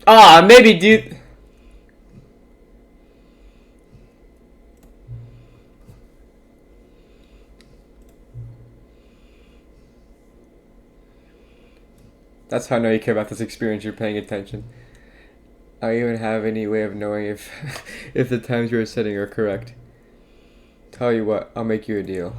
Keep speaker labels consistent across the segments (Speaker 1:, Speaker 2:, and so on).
Speaker 1: Ah, maybe, dude. That's how I know you care about this experience. You're paying attention. I don't even have any way of knowing if if the times you are setting are correct. Tell you what, I'll make you a deal.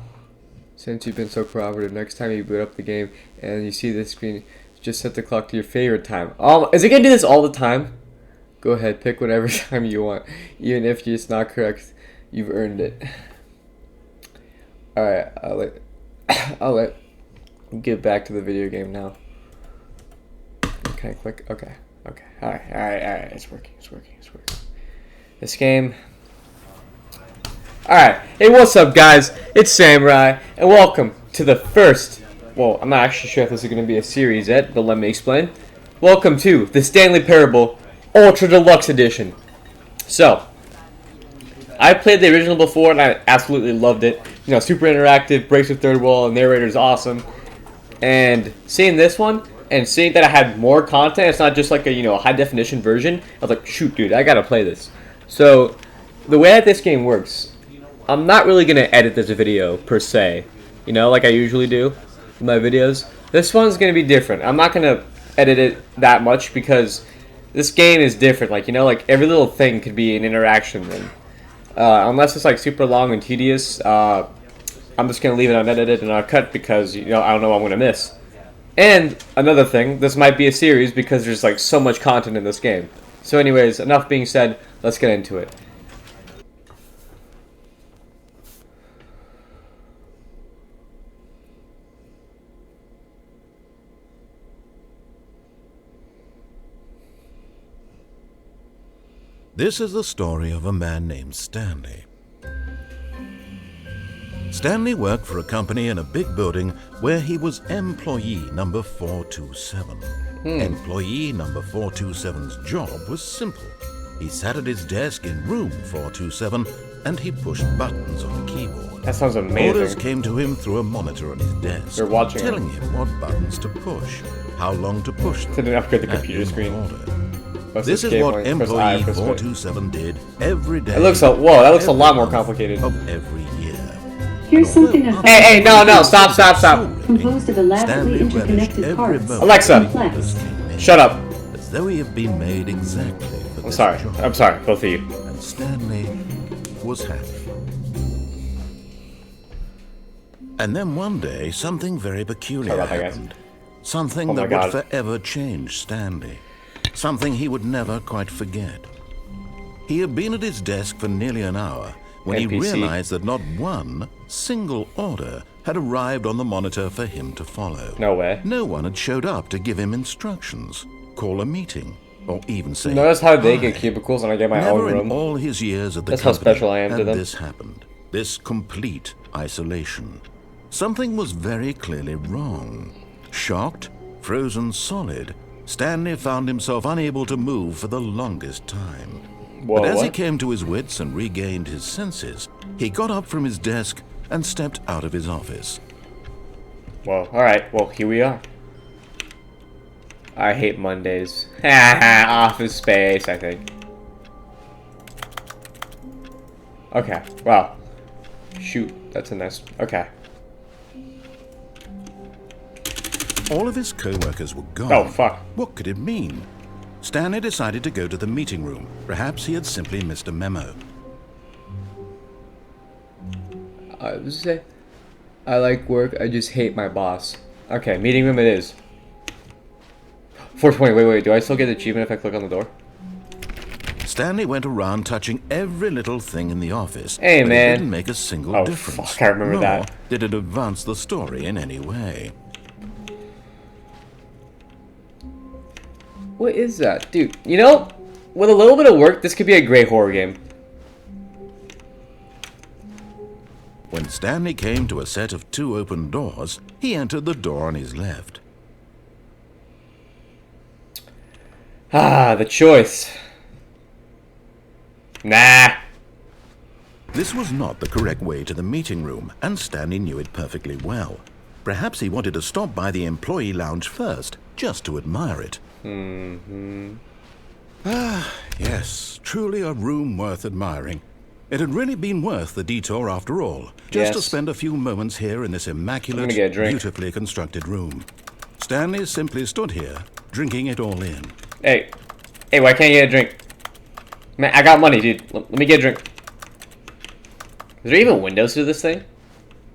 Speaker 1: Since you've been so cooperative, next time you boot up the game and you see this screen, just set the clock to your favorite time. Is it gonna do this all the time? Go ahead, pick whatever time you want. Even if it's not correct, you've earned it. Alright, I'll let get back to the video game now. Okay, click. Okay. Alright. It's working. This game. Alright. Hey, what's up, guys? It's Samurai, and welcome to the first. Well, I'm not actually sure if this is going to be a series yet, but let me explain. Welcome to the Stanley Parable Ultra Deluxe Edition. So, I played the original before, and I absolutely loved it. You know, super interactive, breaks the third wall, and narrator's awesome. And seeing this one, and seeing that I had more content, it's not just like a high definition version. I was like, shoot, dude, I gotta play this. So, the way that this game works, I'm not really gonna edit this video per se, like I usually do with my videos. This one's gonna be different. I'm not gonna edit it that much because this game is different. Like every little thing could be an interaction. And unless it's like super long and tedious, I'm just gonna leave it unedited and uncut because I don't know what I'm gonna miss. And another thing, this might be a series because there's like so much content in this game. So anyways, enough being said, let's get into it.
Speaker 2: This is the story of a man named Stanley. Stanley worked for a company in a big building where he was employee number 427. Employee number 427's job was simple. He sat at his desk in room 427 and he pushed buttons on a keyboard.
Speaker 1: That sounds amazing.
Speaker 2: Orders came to him through a monitor on his desk,
Speaker 1: They're watching
Speaker 2: telling him what buttons to push, how long to push them,
Speaker 1: To then upgrade the
Speaker 2: and
Speaker 1: computer
Speaker 2: in
Speaker 1: screen.
Speaker 2: order.
Speaker 1: What's
Speaker 2: This is
Speaker 1: game
Speaker 2: what
Speaker 1: point?
Speaker 2: employee
Speaker 1: Press I,
Speaker 2: 427 did every day.
Speaker 1: That looks a lot more
Speaker 2: month
Speaker 1: complicated.
Speaker 2: Of every year.
Speaker 3: Here's something I found.
Speaker 1: Hey, no, stop.
Speaker 3: Composed of elaborately
Speaker 2: Stanley relished
Speaker 3: interconnected
Speaker 2: every
Speaker 3: parts.
Speaker 2: moment
Speaker 1: Alexa,
Speaker 2: when orders came in,
Speaker 1: Shut up.
Speaker 2: as though he had been made exactly for
Speaker 1: I'm
Speaker 2: this
Speaker 1: sorry.
Speaker 2: job.
Speaker 1: I'm sorry, both of you.
Speaker 2: And Stanley was happy. And then one day, something very peculiar
Speaker 1: Sorry about that, guys.
Speaker 2: happened. Something
Speaker 1: Oh my
Speaker 2: that
Speaker 1: God.
Speaker 2: would forever change Stanley. Something he would never quite forget. He had been at his desk for nearly an hour when he
Speaker 1: NPC.
Speaker 2: realized that not one single order had arrived on the monitor for him to follow.
Speaker 1: No way.
Speaker 2: No one had showed up to give him instructions, call a meeting, or even say
Speaker 1: Notice how they
Speaker 2: hi.
Speaker 1: get cubicles and I get my
Speaker 2: Never
Speaker 1: own
Speaker 2: in
Speaker 1: room.
Speaker 2: all his years at the
Speaker 1: That's how
Speaker 2: company
Speaker 1: special I am to
Speaker 2: had
Speaker 1: them.
Speaker 2: this happened. This complete isolation. Something was very clearly wrong. Shocked, frozen solid, Stanley found himself unable to move for the longest time.
Speaker 1: Whoa,
Speaker 2: But as he
Speaker 1: what?
Speaker 2: came to his wits and regained his senses, he got up from his desk and stepped out of his office.
Speaker 1: Well, alright. Well, here we are. I hate Mondays. Office Space, I think. Okay, wow. Shoot, that's a nice... Okay.
Speaker 2: All of his co-workers were gone.
Speaker 1: Oh, fuck.
Speaker 2: What could it mean? Stanley decided to go to the meeting room. Perhaps he had simply missed a memo.
Speaker 1: I like work, I just hate my boss. Okay, meeting room it is. 420, wait, do I still get the achievement if I click on the door?
Speaker 2: Stanley went around touching every little thing in the office.
Speaker 1: Hey,
Speaker 2: but
Speaker 1: man.
Speaker 2: It didn't make a single
Speaker 1: Oh,
Speaker 2: difference.
Speaker 1: fuck, I remember
Speaker 2: nor
Speaker 1: that.
Speaker 2: did it advance the story in any way.
Speaker 1: What is that? Dude, with a little bit of work, this could be a great horror game.
Speaker 2: When Stanley came to a set of 2 open doors, he entered the door on his left.
Speaker 1: Ah, the choice. Nah.
Speaker 2: This was not the correct way to the meeting room, and Stanley knew it perfectly well. Perhaps he wanted to stop by the employee lounge first, just to admire it. Yes, truly a room worth admiring. It had really been worth the detour after all, just to
Speaker 1: Yes.
Speaker 2: spend a few moments here in this immaculate,
Speaker 1: get a drink.
Speaker 2: beautifully constructed room. Stanley simply stood here, drinking it all in.
Speaker 1: Hey, why can't you get a drink? Man, I got money, dude. Let me get a drink. Is there even windows to this thing?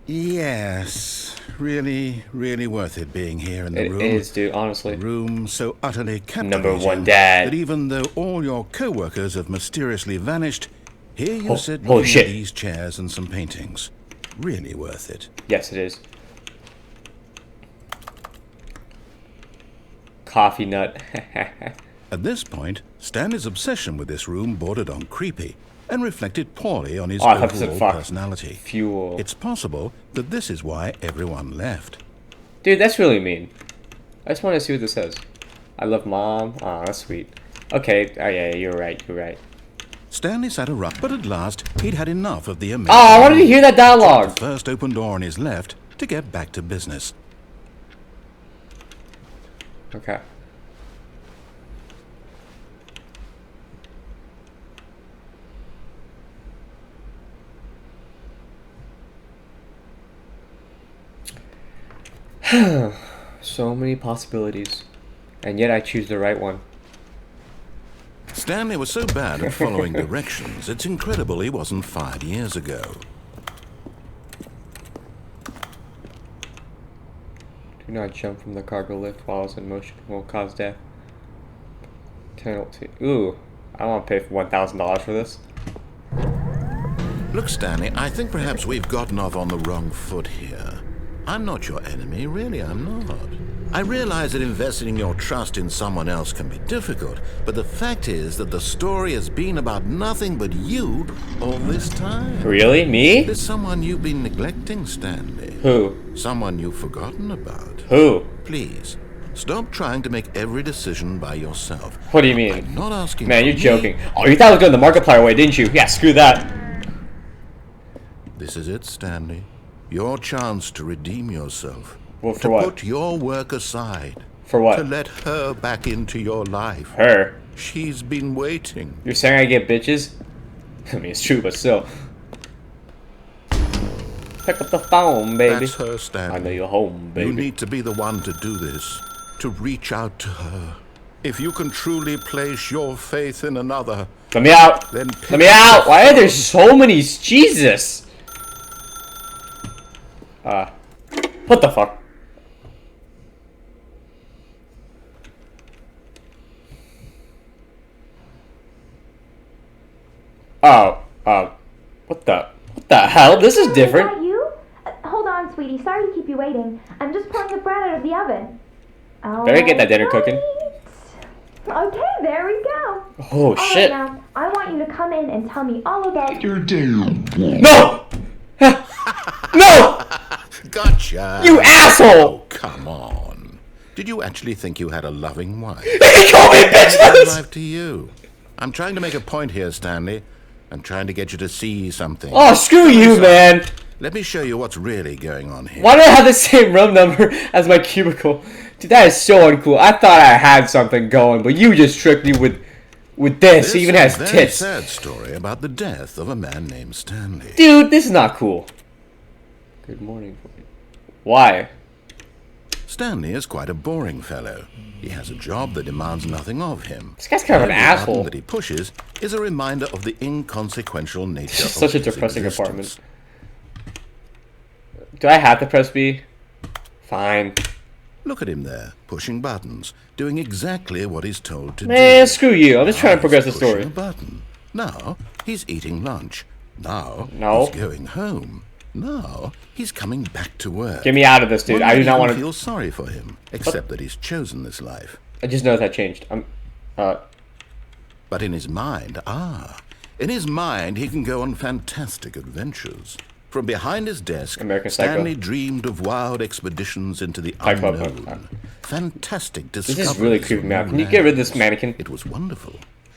Speaker 2: Yes, really, really worth it being here in the room.
Speaker 1: It is, dude, honestly.
Speaker 2: A room so utterly captivating
Speaker 1: Number one dad.
Speaker 2: that even though all your co-workers have mysteriously vanished, here you sit
Speaker 1: holy
Speaker 2: looking
Speaker 1: shit.
Speaker 2: at these chairs and some paintings. Really worth it.
Speaker 1: Yes, it is. Coffee nut.
Speaker 2: At this point, Stanley's obsession with this room bordered on creepy and reflected poorly on his
Speaker 1: Oh, I thought you said
Speaker 2: overall
Speaker 1: fuck.
Speaker 2: personality.
Speaker 1: Fuel.
Speaker 2: It's possible that this is why everyone left.
Speaker 1: Dude, that's really mean. I just want to see what this says. I love mom. Aw, that's sweet. Okay, oh yeah, you're right, you're right.
Speaker 2: Stanley sat around, but at last he'd had enough of the amazing.
Speaker 1: Oh, I wanted to hear that dialogue!
Speaker 2: The first open door on his left to get back to business.
Speaker 1: Okay. So many possibilities. And yet I choose the right one.
Speaker 2: Stanley was so bad at following directions, it's incredible he wasn't 5 years ago.
Speaker 1: Do not jump from the cargo lift while it's in motion. It will cause death. Penalty. Ooh. I want to pay for $1,000 for this.
Speaker 2: Look, Stanley, I think perhaps we've gotten off on the wrong foot here. I'm not your enemy, really, I'm not. I realize that investing your trust in someone else can be difficult, but the fact is that the story has been about nothing but you all this time.
Speaker 1: Really? Me?
Speaker 2: There's someone you've been neglecting, Stanley.
Speaker 1: Who?
Speaker 2: Someone you've forgotten about.
Speaker 1: Who?
Speaker 2: Please, stop trying to make every decision by yourself.
Speaker 1: What do you mean?
Speaker 2: I'm not asking
Speaker 1: Man,
Speaker 2: for
Speaker 1: you're
Speaker 2: me.
Speaker 1: joking. Oh, you thought I was going the Markiplier way, didn't you? Yeah, screw that.
Speaker 2: This is it, Stanley. Your chance to redeem yourself.
Speaker 1: Well, for
Speaker 2: to
Speaker 1: what?
Speaker 2: put your work aside.
Speaker 1: For what?
Speaker 2: To let her back into your life.
Speaker 1: Her?
Speaker 2: She's been waiting.
Speaker 1: You're saying I get bitches? I mean, it's true, but still. Pick up the phone, baby.
Speaker 2: That's her, Stanley.
Speaker 1: I know you're home, baby.
Speaker 2: You need to be the one to do this. To reach out to her. If you can truly place your faith in another,
Speaker 1: Let me out.
Speaker 2: then
Speaker 1: Let me out. Why are there so many? Jesus. What the fuck? What the hell? This is
Speaker 4: Is
Speaker 1: different.
Speaker 4: that you? Hold on, sweetie. Sorry to keep you waiting. I'm just pulling the bread out of the oven.
Speaker 1: Better get that dinner cooking.
Speaker 4: Okay, there we go.
Speaker 1: Oh
Speaker 4: All right,
Speaker 1: shit.
Speaker 4: now, I want you to come in and tell me all about your
Speaker 1: No! No!
Speaker 2: Gotcha!
Speaker 1: You asshole!
Speaker 2: Oh, come on. Did you actually think you had a loving wife?
Speaker 1: He called me
Speaker 2: That's
Speaker 1: bitches!
Speaker 2: life to you. I'm trying to make a point here, Stanley. I'm trying to get you to see something.
Speaker 1: Oh, screw you, man.
Speaker 2: Let me show you what's really going on here.
Speaker 1: Why do I have the same room number as my cubicle? Dude, that is so uncool. I thought I had something going, but you just tricked me with this. It even
Speaker 2: is
Speaker 1: has
Speaker 2: a very
Speaker 1: tits.
Speaker 2: sad story about the death of a man named Stanley.
Speaker 1: Dude, this is not cool. Good morning. Why?
Speaker 2: Stanley is quite a boring fellow. He has a job that demands nothing of him.
Speaker 1: This guy's kind of an
Speaker 2: Every button
Speaker 1: asshole.
Speaker 2: that he pushes is a reminder of the inconsequential nature of
Speaker 1: Such a
Speaker 2: his
Speaker 1: depressing
Speaker 2: existence.
Speaker 1: apartment. Do I have to press B? Fine.
Speaker 2: Look at him there, pushing buttons, doing exactly what he's told to
Speaker 1: Man,
Speaker 2: do.
Speaker 1: screw you. I'm just trying to
Speaker 2: Now
Speaker 1: progress the
Speaker 2: he's pushing
Speaker 1: story.
Speaker 2: a button. Now he's eating lunch. Now
Speaker 1: No.
Speaker 2: he's going home. Now he's coming back to work.
Speaker 1: Get me out of this, dude.
Speaker 2: One
Speaker 1: I do
Speaker 2: might
Speaker 1: not
Speaker 2: even
Speaker 1: want to.
Speaker 2: feel sorry for him, except that he's chosen this life.
Speaker 1: I just noticed that changed.
Speaker 2: But in his mind, in his mind, he can go on fantastic adventures. From behind his desk,
Speaker 1: American Psycho.
Speaker 2: Stanley dreamed of wild expeditions into the
Speaker 1: Fight Club,
Speaker 2: unknown. Fantastic
Speaker 1: This
Speaker 2: discoveries.
Speaker 1: is really
Speaker 2: of
Speaker 1: creeping me out.
Speaker 2: new
Speaker 1: Can you get rid of this
Speaker 2: lands.
Speaker 1: mannequin?
Speaker 2: It was wonderful.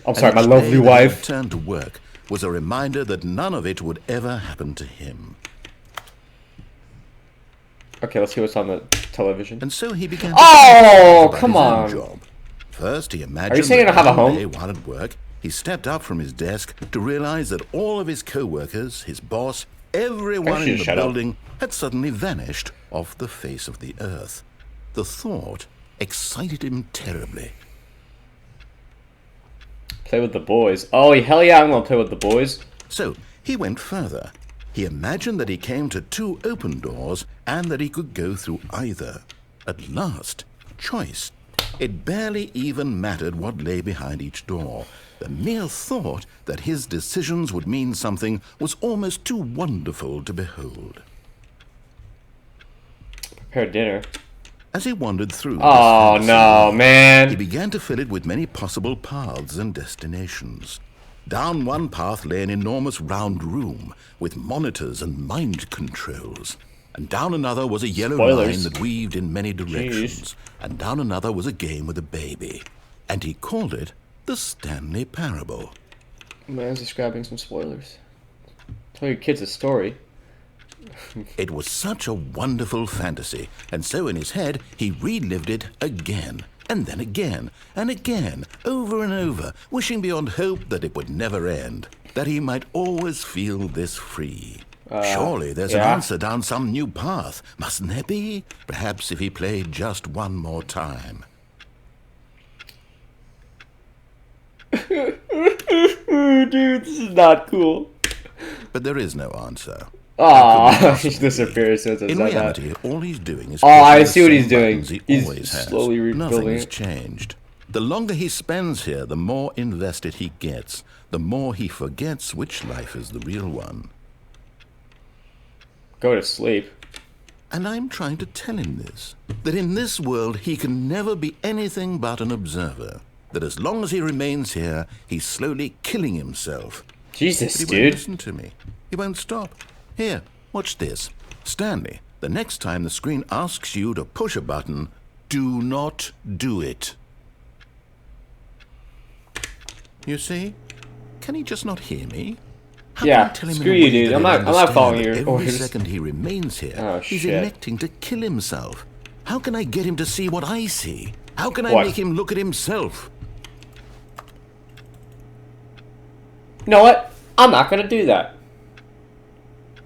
Speaker 1: I'm sorry,
Speaker 2: And
Speaker 1: my
Speaker 2: each
Speaker 1: lovely
Speaker 2: day that he
Speaker 1: wife.
Speaker 2: returned to work was a reminder that none of it would ever happen to him.
Speaker 1: Okay, let's see what's on the television.
Speaker 2: And so he began to
Speaker 1: Oh,
Speaker 2: think about
Speaker 1: come
Speaker 2: his own
Speaker 1: on.
Speaker 2: job. First, he
Speaker 1: Are you
Speaker 2: imagined
Speaker 1: saying you don't
Speaker 2: that
Speaker 1: have a
Speaker 2: one
Speaker 1: home?
Speaker 2: day while at work, he stepped up from his desk to realize that all of his co-workers, his boss, everyone
Speaker 1: Actually,
Speaker 2: in the
Speaker 1: shut up.
Speaker 2: building had suddenly vanished off the face of the earth. The thought excited him terribly.
Speaker 1: Play with the boys. Oh, hell yeah, I'm gonna play with the boys.
Speaker 2: So he went further. He imagined that he came to 2 open doors and that he could go through either. At last, choice. It barely even mattered what lay behind each door. The mere thought that his decisions would mean something was almost too wonderful to behold.
Speaker 1: Prepare dinner.
Speaker 2: As he wandered through
Speaker 1: Oh
Speaker 2: this fantasy
Speaker 1: no,
Speaker 2: world,
Speaker 1: man.
Speaker 2: he began to fill it with many possible paths and destinations. Down one path lay an enormous round room with monitors and mind controls. And down another was a yellow
Speaker 1: Spoilers.
Speaker 2: line that weaved in many directions. And down another was a game with a baby. And he called it the Stanley Parable.
Speaker 1: Man's describing some spoilers. Tell your kids a story.
Speaker 2: It was such a wonderful fantasy, and so in his head he relived it again, and then again, and again, over and over, wishing beyond hope that it would never end, that he might always feel this free. Surely there's an
Speaker 1: yeah.
Speaker 2: answer down some new path, mustn't there be? Perhaps if he played just one more time.
Speaker 1: Dude, this is not cool.
Speaker 2: But there is no answer.
Speaker 1: Aw, he disappears as soon as I
Speaker 2: In
Speaker 1: said
Speaker 2: reality, all he's doing is
Speaker 1: Oh, I
Speaker 2: pushing the
Speaker 1: see what he's
Speaker 2: same
Speaker 1: doing.
Speaker 2: buttons he
Speaker 1: He's
Speaker 2: always has.
Speaker 1: slowly rebuilding
Speaker 2: Nothing has
Speaker 1: it.
Speaker 2: changed. The longer he spends here, the more invested he gets, the more he forgets which life is the real one.
Speaker 1: Go to sleep.
Speaker 2: And I'm trying to tell him this, that in this world he can never be anything but an observer, that as long as he remains here, he's slowly killing himself.
Speaker 1: Jesus,
Speaker 2: But he won't
Speaker 1: dude.
Speaker 2: listen to me. He won't stop. Here, watch this. Stanley, the next time the screen asks you to push a button, do not do it. You see? Can he just not hear me? How
Speaker 1: Yeah,
Speaker 2: can I tell him
Speaker 1: screw
Speaker 2: in a
Speaker 1: you,
Speaker 2: way
Speaker 1: dude.
Speaker 2: that
Speaker 1: I'm
Speaker 2: he'll
Speaker 1: not
Speaker 2: understand
Speaker 1: following
Speaker 2: that
Speaker 1: your
Speaker 2: every
Speaker 1: orders.
Speaker 2: second he remains here,
Speaker 1: Oh,
Speaker 2: he's
Speaker 1: shit.
Speaker 2: electing to kill himself. How can I get him to see what I see? How can I
Speaker 1: What?
Speaker 2: make him look at himself?
Speaker 1: You know what? I'm not gonna do that.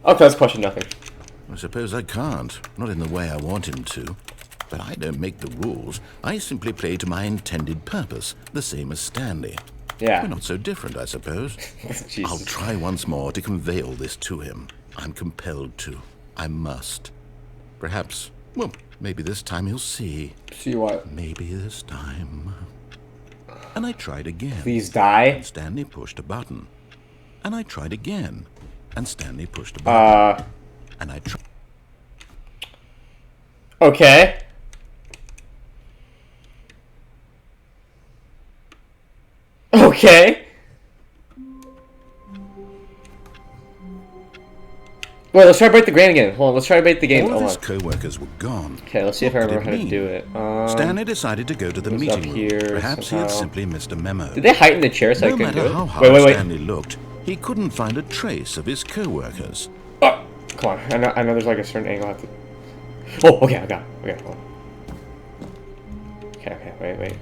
Speaker 1: Okay, let's question nothing.
Speaker 2: I suppose I can't, not in the way I want him to. But I don't make the rules. I simply play to my intended purpose, the same as Stanley.
Speaker 1: Yeah.
Speaker 2: We're not so different, I suppose.
Speaker 1: Jesus.
Speaker 2: I'll try once more to convey all this to him. I'm compelled to. I must. Perhaps, well, maybe this time he'll see.
Speaker 1: See what?
Speaker 2: Maybe this time. And I tried again.
Speaker 1: Please die.
Speaker 2: And Stanley pushed a button. And I tried again. And Stanley pushed a button. And I tried.
Speaker 1: Okay. Okay. Wait, let's try to break the game again. Hold on, let's try to break the game.
Speaker 2: All of
Speaker 1: Hold
Speaker 2: his
Speaker 1: on.
Speaker 2: co-workers were gone.
Speaker 1: Okay, let's see if I
Speaker 2: What could
Speaker 1: remember how
Speaker 2: it
Speaker 1: to do
Speaker 2: mean?
Speaker 1: it.
Speaker 2: Stanley decided to go to the
Speaker 1: goes
Speaker 2: meeting
Speaker 1: up
Speaker 2: room.
Speaker 1: here
Speaker 2: Perhaps he had
Speaker 1: somehow.
Speaker 2: simply missed a memo.
Speaker 1: Did they heighten the chair so I
Speaker 2: No
Speaker 1: couldn't do
Speaker 2: matter
Speaker 1: it?
Speaker 2: how hard
Speaker 1: Wait.
Speaker 2: Stanley looked, he couldn't find a trace of his co-workers.
Speaker 1: Oh, come on. I know there's like a certain angle I have to... Oh, okay, I got it. Okay, hold on. Okay, wait. Okay,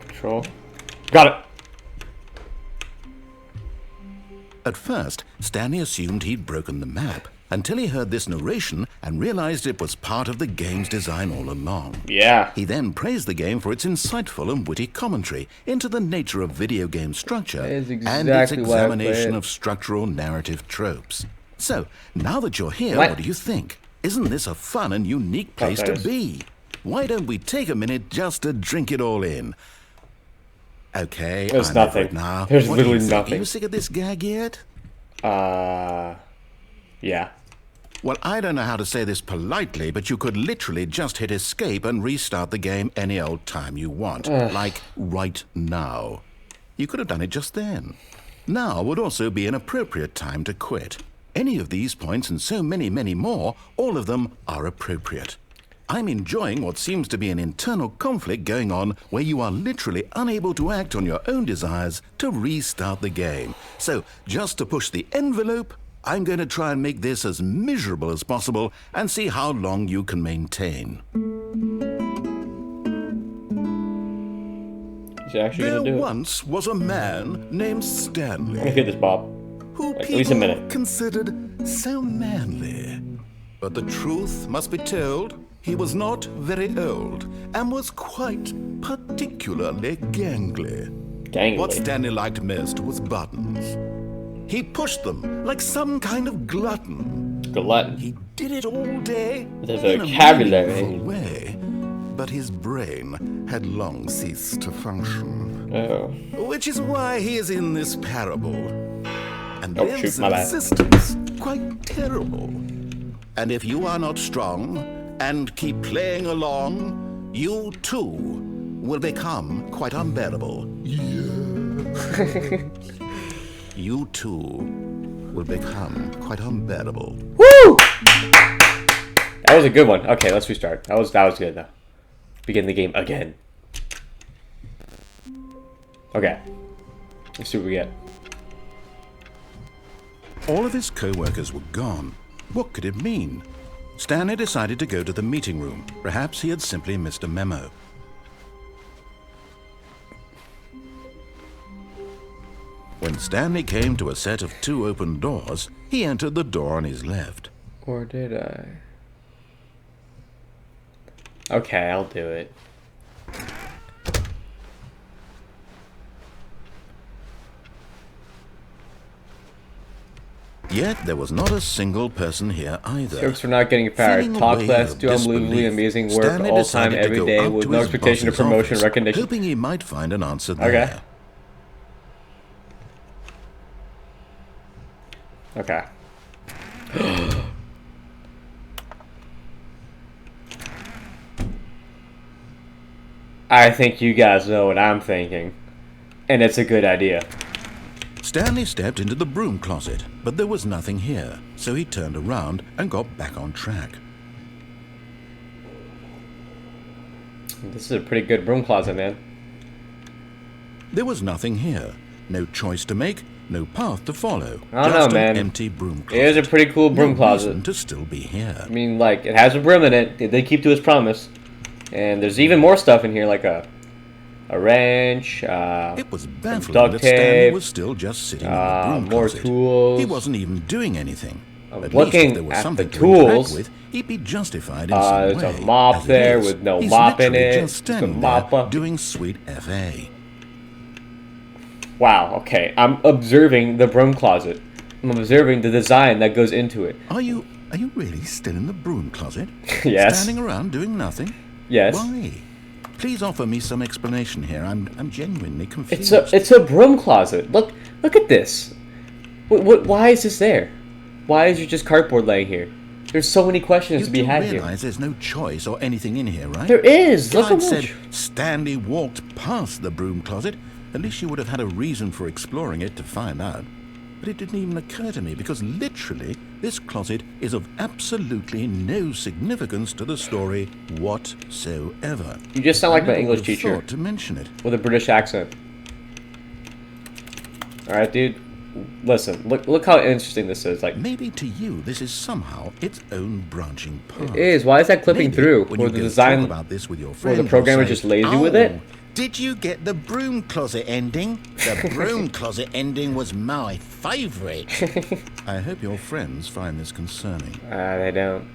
Speaker 1: control. Got it.
Speaker 2: At first, Stanley assumed he'd broken the map, until he heard this narration and realized it was part of the game's design all along.
Speaker 1: Yeah.
Speaker 2: He then praised the game for its insightful and witty commentary into the nature of video game structure
Speaker 1: That is
Speaker 2: and its
Speaker 1: exactly why I play
Speaker 2: examination
Speaker 1: it.
Speaker 2: of structural narrative tropes. So, now that you're here,
Speaker 1: What?
Speaker 2: what do you think? Isn't this a fun and unique place to
Speaker 1: nice.
Speaker 2: be? Why don't we take a minute just to drink it all in? Okay,
Speaker 1: There's
Speaker 2: I'm over
Speaker 1: nothing.
Speaker 2: it now.
Speaker 1: There's
Speaker 2: What do you
Speaker 1: literally
Speaker 2: think?
Speaker 1: nothing.
Speaker 2: Are you sick of this gag yet?
Speaker 1: Yeah.
Speaker 2: Well, I don't know how to say this politely, but you could literally just hit escape and restart the game any old time you want. Like right now. You could have done it just then. Now would also be an appropriate time to quit. Any of these points and so many, many more, all of them are appropriate. I'm enjoying what seems to be an internal conflict going on where you are literally unable to act on your own desires to restart the game. So, just to push the envelope, I'm going to try and make this as miserable as possible and see how long you can maintain.
Speaker 1: He's actually
Speaker 2: There
Speaker 1: gonna do it.
Speaker 2: once was a man named Stanley.
Speaker 1: Let me get this, Bob.
Speaker 2: who
Speaker 1: At least a
Speaker 2: people
Speaker 1: minute.
Speaker 2: considered so manly. But the truth must be told, he was not very old and was quite particularly gangly.
Speaker 1: Gangly.
Speaker 2: What Stanley liked most was buttons. He pushed them like some kind of glutton.
Speaker 1: Glutton.
Speaker 2: He did it all day
Speaker 1: The
Speaker 2: in a
Speaker 1: vocabulary.
Speaker 2: meaningful way, but his brain had long ceased to function.
Speaker 1: Oh.
Speaker 2: Which is why he is in this parable. And
Speaker 1: Oh,
Speaker 2: lives
Speaker 1: shoot, my
Speaker 2: an
Speaker 1: bad.
Speaker 2: existence quite terrible. And if you are not strong and keep playing along, you too will become quite unbearable. You too will become quite unbearable.
Speaker 1: Woo! That was a good one. Okay, let's restart. That was good though. Begin the game again. Okay. Let's see what we get.
Speaker 2: All of his co-workers were gone. What could it mean? Stanley decided to go to the meeting room. Perhaps he had simply missed a memo. When Stanley came to a set of 2 open doors, he entered the door on his left.
Speaker 1: Or did I? Okay, I'll do it.
Speaker 2: Yet there was not a single person here either.
Speaker 1: Jokes for not getting fired.
Speaker 2: Feeling a
Speaker 1: Talk
Speaker 2: wave
Speaker 1: less,
Speaker 2: of
Speaker 1: do unbelievably
Speaker 2: disbelief,
Speaker 1: amazing work
Speaker 2: Stanley
Speaker 1: all time,
Speaker 2: decided to
Speaker 1: every
Speaker 2: go
Speaker 1: day,
Speaker 2: up
Speaker 1: with
Speaker 2: to
Speaker 1: no
Speaker 2: his
Speaker 1: expectation of
Speaker 2: boss's
Speaker 1: promotion
Speaker 2: office,
Speaker 1: recognition.
Speaker 2: hoping he might find an answer
Speaker 1: Okay.
Speaker 2: there.
Speaker 1: Okay. I think you guys know what I'm thinking. And it's a good idea.
Speaker 2: Stanley stepped into the broom closet, but there was nothing here, so he turned around and got back on track.
Speaker 1: This is a pretty good broom closet, man.
Speaker 2: There was nothing here. No choice to make, no path to follow.
Speaker 1: I don't
Speaker 2: just
Speaker 1: know, man.
Speaker 2: an empty broom closet.
Speaker 1: It is a pretty cool broom
Speaker 2: No
Speaker 1: closet.
Speaker 2: reason to still be here.
Speaker 1: I mean, like, it has a broom in it. They keep to his promise. And there's even more stuff in here, like a wrench,
Speaker 2: It was baffling
Speaker 1: duct
Speaker 2: that Stanley
Speaker 1: tape,
Speaker 2: was still just sitting in the broom
Speaker 1: more
Speaker 2: closet.
Speaker 1: tools.
Speaker 2: He wasn't even doing anything.
Speaker 1: I'm
Speaker 2: At
Speaker 1: looking
Speaker 2: least if there was
Speaker 1: at
Speaker 2: something
Speaker 1: the
Speaker 2: to interact
Speaker 1: tools.
Speaker 2: with, he'd be justified in some
Speaker 1: There's
Speaker 2: way.
Speaker 1: a mop
Speaker 2: As it
Speaker 1: there
Speaker 2: is,
Speaker 1: with no
Speaker 2: he's
Speaker 1: mop in
Speaker 2: literally
Speaker 1: it.
Speaker 2: just
Speaker 1: The
Speaker 2: standing
Speaker 1: mop
Speaker 2: there
Speaker 1: up.
Speaker 2: doing sweet FA.
Speaker 1: Wow, okay. I'm observing the broom closet. I'm observing the design that goes into it.
Speaker 2: Are you really still in the broom closet?
Speaker 1: Yes.
Speaker 2: Standing around doing nothing?
Speaker 1: Yes.
Speaker 2: Why? Please offer me some explanation here. I'm genuinely confused.
Speaker 1: It's a broom closet. Look at this. Why is this there? Why is there just cardboard laying here? There's so many questions to be had
Speaker 2: You
Speaker 1: here.
Speaker 2: realize there's no choice or anything in here, right?
Speaker 1: There is.
Speaker 2: If
Speaker 1: Look
Speaker 2: I'd
Speaker 1: at
Speaker 2: said
Speaker 1: much.
Speaker 2: Stanley walked past the broom closet, at least you would have had a reason for exploring it to find out. But it didn't even occur to me because literally this closet is of absolutely no significance to the story whatsoever.
Speaker 1: You just sound like
Speaker 2: I
Speaker 1: my
Speaker 2: never
Speaker 1: English
Speaker 2: would have
Speaker 1: teacher
Speaker 2: thought to mention it.
Speaker 1: with a British accent. All right, dude. Listen. Look how interesting this is. Like,
Speaker 2: Maybe to you this is somehow its own branching path.
Speaker 1: it is. Why is that clipping
Speaker 2: Maybe
Speaker 1: through?
Speaker 2: when
Speaker 1: Or
Speaker 2: you
Speaker 1: the
Speaker 2: go
Speaker 1: design?
Speaker 2: talk about this with your
Speaker 1: Or
Speaker 2: friends,
Speaker 1: the
Speaker 2: you'll
Speaker 1: programmer
Speaker 2: say,
Speaker 1: just lazy with it?
Speaker 2: Did you get the broom closet ending? The broom closet ending was my favourite. I hope your friends find this concerning.
Speaker 1: They don't.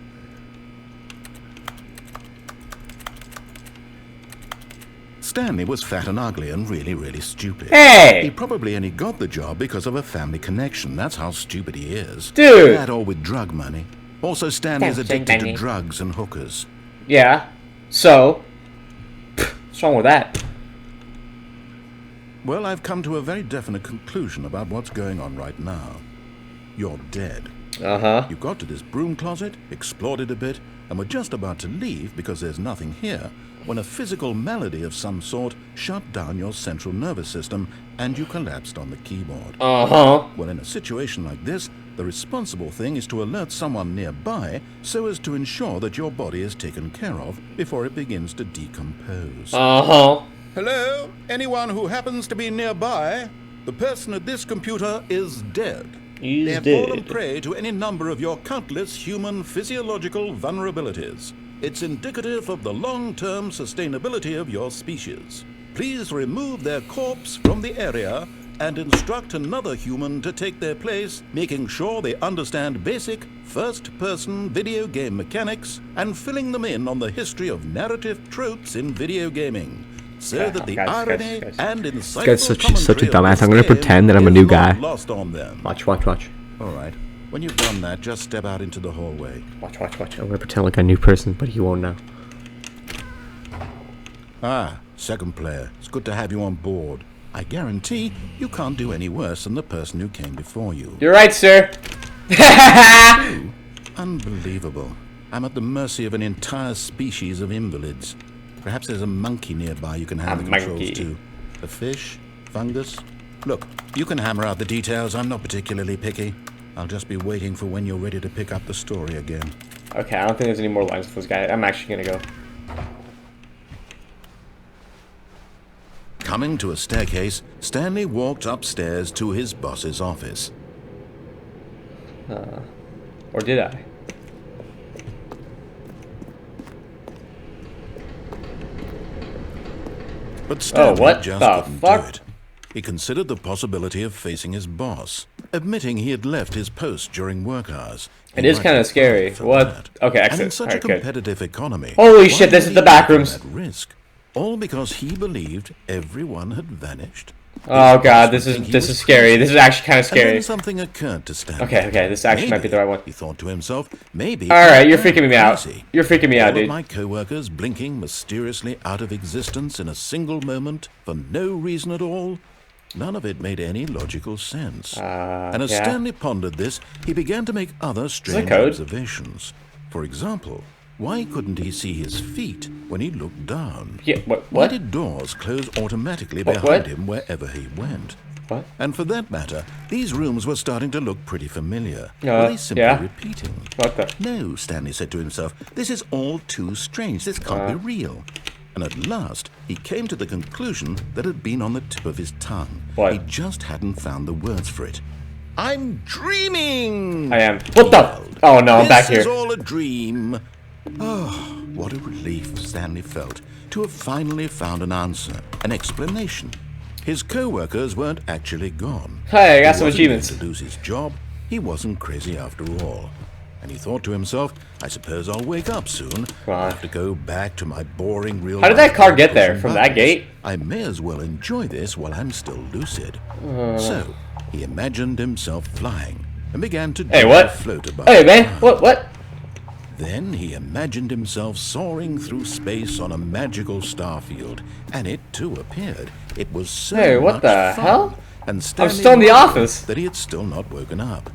Speaker 2: Stanley was fat and ugly and really, really stupid.
Speaker 1: Hey!
Speaker 2: He probably only got the job because of a family connection. That's how stupid he is.
Speaker 1: Dude!
Speaker 2: That or with drug money. Also, Stanley is
Speaker 1: Drug
Speaker 2: addicted
Speaker 1: money.
Speaker 2: to drugs and hookers.
Speaker 1: Yeah. So, what's wrong with that?
Speaker 2: Well, I've come to a very definite conclusion about what's going on right now. You're dead.
Speaker 1: Uh-huh.
Speaker 2: You got to this broom closet, explored it a bit, and were just about to leave because there's nothing here, when a physical malady of some sort shut down your central nervous system and you collapsed on the keyboard.
Speaker 1: Uh-huh.
Speaker 2: Well, in a situation like this, the responsible thing is to alert someone nearby so as to ensure that your body is taken care of before it begins to decompose.
Speaker 1: Uh-huh.
Speaker 2: Hello? Anyone who happens to be nearby? The person at this computer is dead.
Speaker 1: He's
Speaker 2: They have
Speaker 1: dead.
Speaker 2: fallen prey to any number of your countless human physiological vulnerabilities. It's indicative of the long-term sustainability of your species. please remove their corpse from the area and instruct another human to take their place, making sure they understand basic first-person video game mechanics and filling them in on the history of narrative tropes in video gaming, so that the irony and insightful
Speaker 1: such a
Speaker 2: commentary
Speaker 1: dumbass.
Speaker 2: of
Speaker 1: I'm gonna
Speaker 2: this
Speaker 1: pretend that I'm a
Speaker 2: game
Speaker 1: new
Speaker 2: is
Speaker 1: guy.
Speaker 2: not lost on them.
Speaker 1: Watch.
Speaker 2: All right. When you've done that, just step out into the hallway.
Speaker 1: Watch. I'm gonna pretend like a new person, but he won't know.
Speaker 2: Ah, second player. It's good to have you on board. I guarantee you can't do any worse than the person who came before you.
Speaker 1: You're right, sir.
Speaker 2: Unbelievable. I'm at the mercy of an entire species of invalids. Perhaps there's a monkey nearby you can hand the controls to. A fish? Fungus? Look, you can hammer out the details. I'm not particularly picky. I'll just be waiting for when you're ready to pick up the story again.
Speaker 1: Okay, I don't think there's any more lines with this guy. I'm actually gonna go.
Speaker 2: Coming to a staircase, Stanley walked upstairs to his boss's office.
Speaker 1: Or did I?
Speaker 2: But Stanley
Speaker 1: what
Speaker 2: just
Speaker 1: the
Speaker 2: couldn't
Speaker 1: fuck?
Speaker 2: do it. He considered the possibility of facing his boss, admitting he had left his post during work hours.
Speaker 1: It is kind of scary. What? Okay,
Speaker 2: And in
Speaker 1: exit.
Speaker 2: such
Speaker 1: Alright,
Speaker 2: a
Speaker 1: good.
Speaker 2: competitive economy,
Speaker 1: Holy
Speaker 2: why
Speaker 1: shit, this
Speaker 2: would
Speaker 1: is the
Speaker 2: he
Speaker 1: back
Speaker 2: put them
Speaker 1: rooms.
Speaker 2: at risk, all because he believed everyone had vanished.
Speaker 1: Oh god, this is scary. This is actually kind of
Speaker 2: And
Speaker 1: scary.
Speaker 2: then something occurred to Stanley.
Speaker 1: Okay, this actually might be the right one.
Speaker 2: He thought to himself, maybe.
Speaker 1: Alright, you're
Speaker 2: I'm
Speaker 1: freaking me out.
Speaker 2: crazy.
Speaker 1: You're freaking me out,
Speaker 2: All of
Speaker 1: dude.
Speaker 2: my co-workers blinking mysteriously out of existence in a single moment for no reason at all. None of it made any logical sense. And as
Speaker 1: yeah.
Speaker 2: Stanley pondered this, he began to make other strange
Speaker 1: code?
Speaker 2: observations. For example, why couldn't he see his feet when he looked down?
Speaker 1: Yeah,
Speaker 2: Why
Speaker 1: what?
Speaker 2: did doors close automatically
Speaker 1: What?
Speaker 2: behind him wherever he went?
Speaker 1: What?
Speaker 2: And for that matter, these rooms were starting to look pretty familiar. Were they simply
Speaker 1: yeah.
Speaker 2: repeating?
Speaker 1: What the?
Speaker 2: No, Stanley said to himself, this is all too strange. This can't be real. And at last, he came to the conclusion that had been on the tip of his tongue.
Speaker 1: What?
Speaker 2: He just hadn't found the words for it. I'm dreaming!
Speaker 1: I am. What the? Oh no, I'm back
Speaker 2: This is
Speaker 1: here.
Speaker 2: all a dream. Oh, what a relief Stanley felt to have finally found an answer, an explanation. His co-workers weren't actually gone.
Speaker 1: Hey, I got
Speaker 2: He
Speaker 1: some
Speaker 2: wasn't
Speaker 1: achievements.
Speaker 2: going to lose his job. He wasn't crazy after all. And he thought to himself, I suppose I'll wake up soon. I'll have to go back to my boring real
Speaker 1: How did that
Speaker 2: life
Speaker 1: car get
Speaker 2: pushing
Speaker 1: there? From that
Speaker 2: buttons.
Speaker 1: gate?
Speaker 2: I may as well enjoy this while I'm still lucid. So, he imagined himself flying and began to
Speaker 1: Hey, what?
Speaker 2: float above.
Speaker 1: Hey,
Speaker 2: the
Speaker 1: man.
Speaker 2: ground.
Speaker 1: What?
Speaker 2: Then he imagined himself soaring through space on a magical starfield, and it too appeared. It was so
Speaker 1: Hey, what
Speaker 2: much
Speaker 1: the
Speaker 2: fun,
Speaker 1: hell?
Speaker 2: And
Speaker 1: I'm
Speaker 2: Stanley
Speaker 1: still in the
Speaker 2: wondered
Speaker 1: office.
Speaker 2: that he had still not woken up.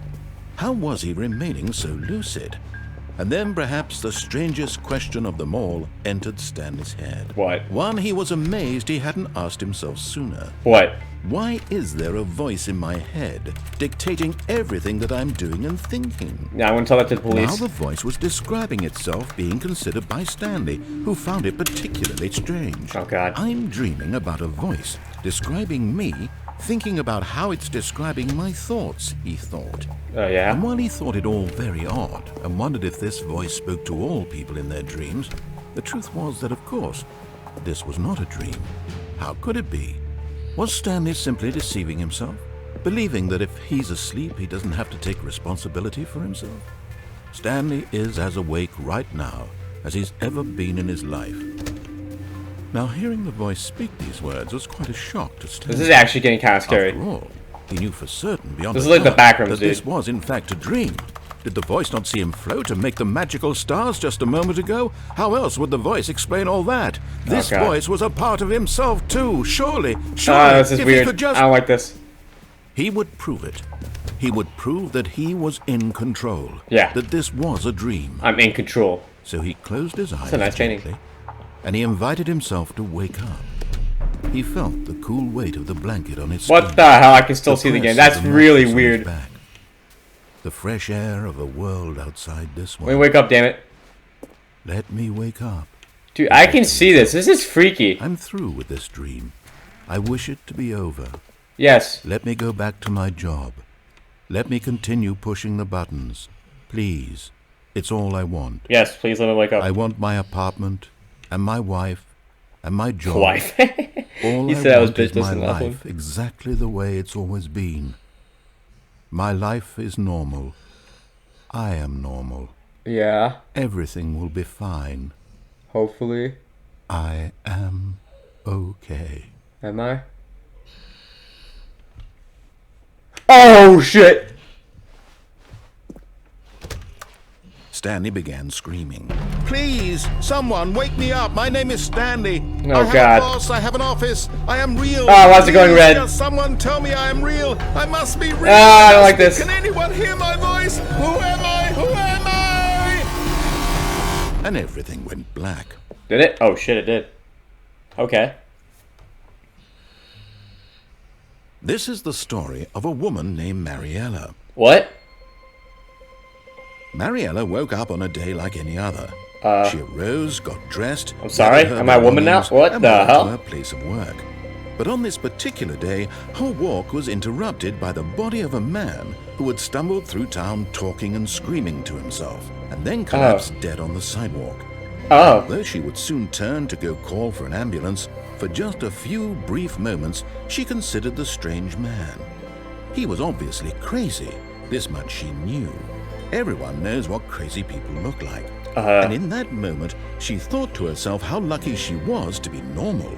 Speaker 2: How was he remaining so lucid? And then perhaps the strangest question of them all entered Stanley's head.
Speaker 1: What?
Speaker 2: One he was amazed he hadn't asked himself sooner.
Speaker 1: What?
Speaker 2: Why is there a voice in my head dictating everything that I'm doing and thinking?
Speaker 1: Yeah, I'm gonna tell that to the
Speaker 2: Now
Speaker 1: police.
Speaker 2: the voice was describing itself being considered by Stanley, who found it particularly strange.
Speaker 1: Oh, God.
Speaker 2: I'm dreaming about a voice describing me, thinking about how it's describing my thoughts, he thought.
Speaker 1: Oh, yeah?
Speaker 2: And while he thought it all very odd, and wondered if this voice spoke to all people in their dreams, the truth was that, of course, this was not a dream. How could it be? Was Stanley simply deceiving himself? Believing that if he's asleep, he doesn't have to take responsibility for himself? Stanley is as awake right now as he's ever been in his life. Now, hearing the voice speak these words was quite a shock to Stanley.
Speaker 1: This is actually getting kind of scary.
Speaker 2: After all, he knew for certain beyond
Speaker 1: This
Speaker 2: a
Speaker 1: is like the
Speaker 2: doubt
Speaker 1: back rooms,
Speaker 2: that
Speaker 1: dude.
Speaker 2: this was in fact a dream. Did the voice not see him float and make the magical stars just a moment ago? How else would the voice explain all that? This
Speaker 1: God.
Speaker 2: voice was a part of himself too, surely. Surely,
Speaker 1: This is
Speaker 2: if
Speaker 1: weird.
Speaker 2: he could just...
Speaker 1: I don't like this.
Speaker 2: He would prove it. He would prove that he was in control.
Speaker 1: Yeah.
Speaker 2: That this was a dream.
Speaker 1: I'm in control.
Speaker 2: So he closed his eyes
Speaker 1: a nice painting.
Speaker 2: gently, and he invited himself to wake up. He felt the cool weight of the blanket on his
Speaker 1: What
Speaker 2: skin.
Speaker 1: the hell? I can still see the
Speaker 2: press
Speaker 1: game.
Speaker 2: of
Speaker 1: That's
Speaker 2: the
Speaker 1: really
Speaker 2: mattress on his
Speaker 1: weird.
Speaker 2: back. The fresh air of a world outside this
Speaker 1: Let me
Speaker 2: one.
Speaker 1: wake up, damn it.
Speaker 2: Let me wake up.
Speaker 1: Dude, I can see this. This is freaky.
Speaker 2: I'm through with this dream. I wish it to be over.
Speaker 1: Yes.
Speaker 2: Let me go back to my job. Let me continue pushing the buttons. Please. It's all I want.
Speaker 1: Yes, please let me wake up.
Speaker 2: I want my apartment, and my wife, and my job.
Speaker 1: Wife.
Speaker 2: All
Speaker 1: He
Speaker 2: I
Speaker 1: said I was
Speaker 2: want is
Speaker 1: bitch
Speaker 2: my
Speaker 1: the last one.
Speaker 2: life exactly the way it's always been. My life is normal. I am normal.
Speaker 1: Yeah,
Speaker 2: Everything will be fine.
Speaker 1: hopefully.
Speaker 2: I am okay.
Speaker 1: Am I? Oh, shit!
Speaker 2: Stanley began screaming. Please, someone wake me up. My name is Stanley.
Speaker 1: Oh,
Speaker 2: I have
Speaker 1: God.
Speaker 2: a boss. I have an office. I am real.
Speaker 1: Oh, why is it going red?
Speaker 2: Just someone tell me I am real. I must be real.
Speaker 1: Ah, I don't like this.
Speaker 2: Can anyone hear my voice? Who am I? Who am I? And everything went black.
Speaker 1: Did it? Oh, shit, it did. Okay.
Speaker 2: This is the story of a woman named Mariella.
Speaker 1: What?
Speaker 2: Mariella woke up on a day like any other. She arose, got dressed.
Speaker 1: I'm sorry?
Speaker 2: gathered her
Speaker 1: Am I a woman now?
Speaker 2: belongings,
Speaker 1: What
Speaker 2: and
Speaker 1: the
Speaker 2: went
Speaker 1: hell?
Speaker 2: to her place of work. But on this particular day, her walk was interrupted by the body of a man who had stumbled through town talking and screaming to himself, and then collapsed dead on the sidewalk.
Speaker 1: Oh.
Speaker 2: Though she would soon turn to go call for an ambulance, for just a few brief moments she considered the strange man. He was obviously crazy. This much she knew. Everyone knows what crazy people look like. And in that moment, she thought to herself how lucky she was to be normal.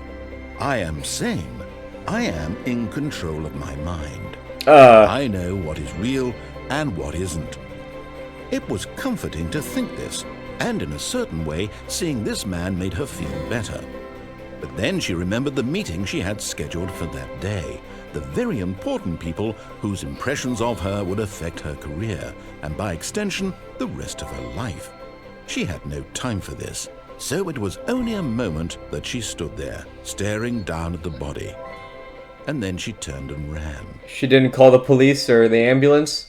Speaker 2: I am sane. I am in control of my mind. I know what is real and what isn't. It was comforting to think this, and in a certain way, seeing this man made her feel better. But then she remembered the meeting she had scheduled for that day, the very important people whose impressions of her would affect her career, and by extension, the rest of her life. She had no time for this, so it was only a moment that she stood there, staring down at the body. And then she turned and ran.
Speaker 1: She didn't call the police or the ambulance?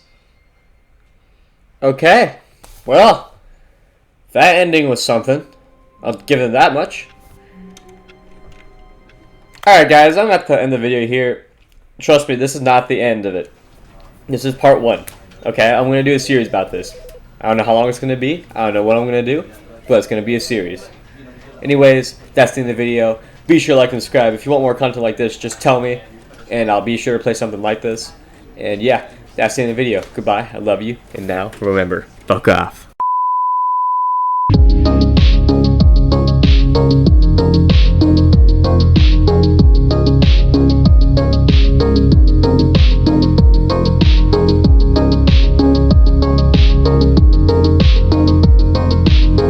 Speaker 1: Okay. Well, that ending was something. I'll give it that much. Alright guys, I'm at the end of the video here. Trust me, this is not the end of it. This is part 1. Okay, I'm going to do a series about this. I don't know how long it's going to be. I don't know what I'm going to do. But it's going to be a series. Anyways, that's the end of the video. Be sure to like and subscribe. If you want more content like this, just tell me. And I'll be sure to play something like this. And yeah, that's the end of the video. Goodbye. I love you. And now, remember, fuck off.